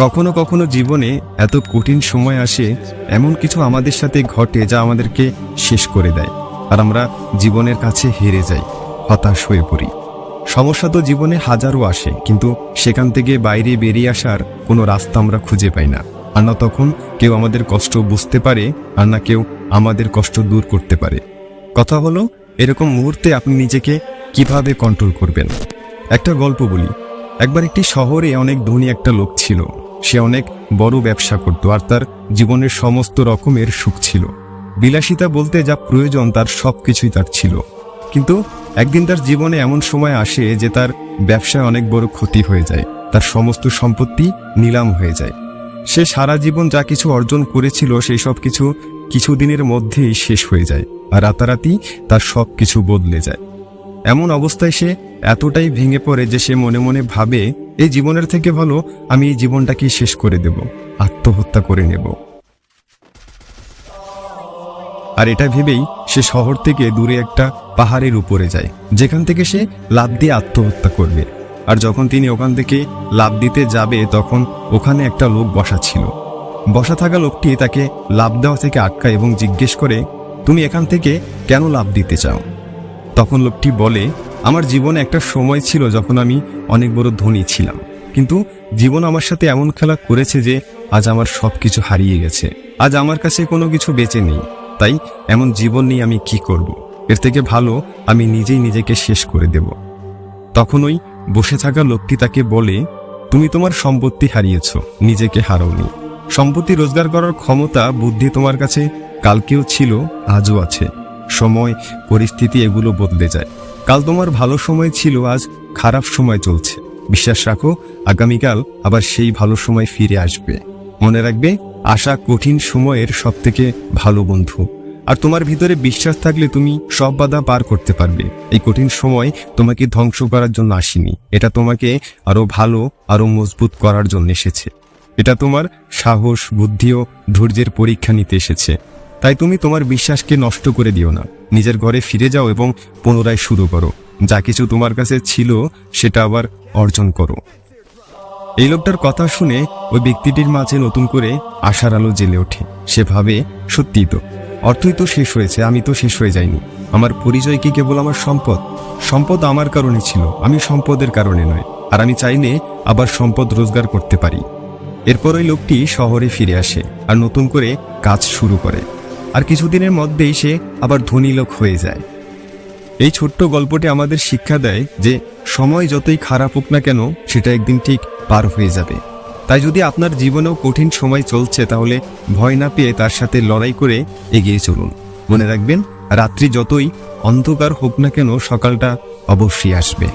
কখনো কখনো জীবনে এত কঠিন সময় আসে, এমন কিছু আমাদের সাথে ঘটে যা আমাদেরকে শেষ করে দেয়, আর আমরা জীবনের কাছে হেরে যাই, হতাশ হয়ে পড়ি। সমস্যা তো জীবনে হাজারো আসে, কিন্তু সেখান থেকে বাইরে বেরিয়ে আসার কোনো রাস্তা আমরা খুঁজে পাই না। আর না তখন কেউ আমাদের কষ্ট বুঝতে পারে, আর না কেউ আমাদের কষ্ট দূর করতে পারে। কথা হলো, এরকম মুহূর্তে আপনি নিজেকে কিভাবে কন্ট্রোল করবেন। একটা গল্প বলি। একবার একটি শহরে অনেক ধনী একটা লোক ছিল। সে অনেক বড় ব্যবসা করত, আর তার জীবনের সমস্ত রকমের সুখ ছিল। বিলাসিতা বলতে যা প্রয়োজন তার সবকিছুই তার ছিল। কিন্তু একদিন তার জীবনে এমন সময় আসে যে তার ব্যবসায় অনেক বড় ক্ষতি হয়ে যায়। তার সমস্ত সম্পত্তি নিলাম হয়ে যায়। সে সারা জীবন যা কিছু অর্জন করেছিল সেই সব কিছু কিছুদিনের মধ্যেই শেষ হয়ে যায়, আর রাতারাতি তার সব কিছু বদলে যায়। এমন অবস্থায় সে এতটাই ভেঙে পড়ে যে সে মনে মনে ভাবে, এই জীবনের থেকে ভালো আমি এই জীবনটাকে শেষ করে দেব, আত্মহত্যা করে নেব। আর এটা ভেবেই সে শহর থেকে দূরে একটা পাহাড়ের উপরে যায়, যেখান থেকে সে লাফ দিয়ে আত্মহত্যা করবে। আর যখন তিনি ওখান থেকে লাফ দিতে যাবে, তখন ওখানে একটা লোক বসা ছিল। বসা থাকা লোকটি তাকে লাফ দেওয়া থেকে আটকায় এবং জিজ্ঞেস করে, তুমি এখান থেকে কেন লাফ দিতে চাও? তখন লোকটি বলে, আমার জীবনে একটা সময় ছিল যখন আমি অনেক বড় ধনী ছিলাম, কিন্তু জীবন আমার সাথে এমন খেলা করেছে যে আজ আমার সবকিছু হারিয়ে গেছে। আজ আমার কাছে কোনো কিছু বেঁচে নেই। তাই এমন জীবন নিয়ে আমি কি করব? এর থেকে ভালো আমি নিজেই নিজেকে শেষ করে দেব। তখন ওই বসে থাকা লোকটি তাকে বলে, তুমি তোমার সম্পত্তি হারিয়েছ, নিজেকে হারাওনি। সম্পত্তি রোজগার করার ক্ষমতা, বুদ্ধি তোমার কাছে কালকেও ছিল, আজও আছে। সময়, পরিস্থিতি এগুলো বদলে যায়। কাল তোমার ভালো সময় ছিল, আজ খারাপ সময় চলছে। বিশ্বাস রাখো, আগামীকাল আবার সেই ভালো সময় ফিরে আসবে। মনে রাখবে, আশা কঠিন সময়ের সবথেকে ভালো বন্ধু। আর তোমার ভিতরে বিশ্বাস থাকলে তুমি সব বাধা পার করতে পারবে। এই কঠিন সময় তোমাকে ধ্বংস করার জন্য আসেনি, এটা তোমাকে আরো ভালো, আরো মজবুত করার জন্য এসেছে। এটা তোমার সাহস, বুদ্ধি ও ধৈর্যের পরীক্ষা নিতে এসেছে। তাই তুমি তোমার বিশ্বাসকে নষ্ট করে দিও না। নিজের ঘরে ফিরে যাও এবং পুনরায় শুরু করো। যা কিছু তোমার কাছে ছিল সেটা আবার অর্জন করো। এই লোকটার কথা শুনে ওই ব্যক্তিটির মাঝে নতুন করে আশার আলো জ্বেলে ওঠে। সে ভাবে, সত্যিই তো, অর্থই তো শেষ হয়েছে, আমি তো শেষ হয়ে যাইনি। আমার পরিচয় কি কেবল আমার সম্পদ? সম্পদ আমার কারণে ছিল, আমি সম্পদের কারণে নয়। আর আমি চাইলে আবার সম্পদ রোজগার করতে পারি। এরপর ওই লোকটি শহরে ফিরে আসে আর নতুন করে কাজ শুরু করে। আর কিছুদিনের মধ্যেই সে আবার ধনী লোক হয়ে যায়। এই ছোট্ট গল্পটি আমাদের শিক্ষা দেয় যে সময় যতই খারাপ হোক না কেন, সেটা একদিন ঠিক পার হয়ে যাবে। তাই যদি আপনার জীবনেও কঠিন সময় চলছে, তাহলে ভয় না পেয়ে তার সাথে লড়াই করে এগিয়ে চলুন। মনে রাখবেন, রাত্রি যতই অন্ধকার হোক না কেন, সকালটা অবশ্যই আসবে।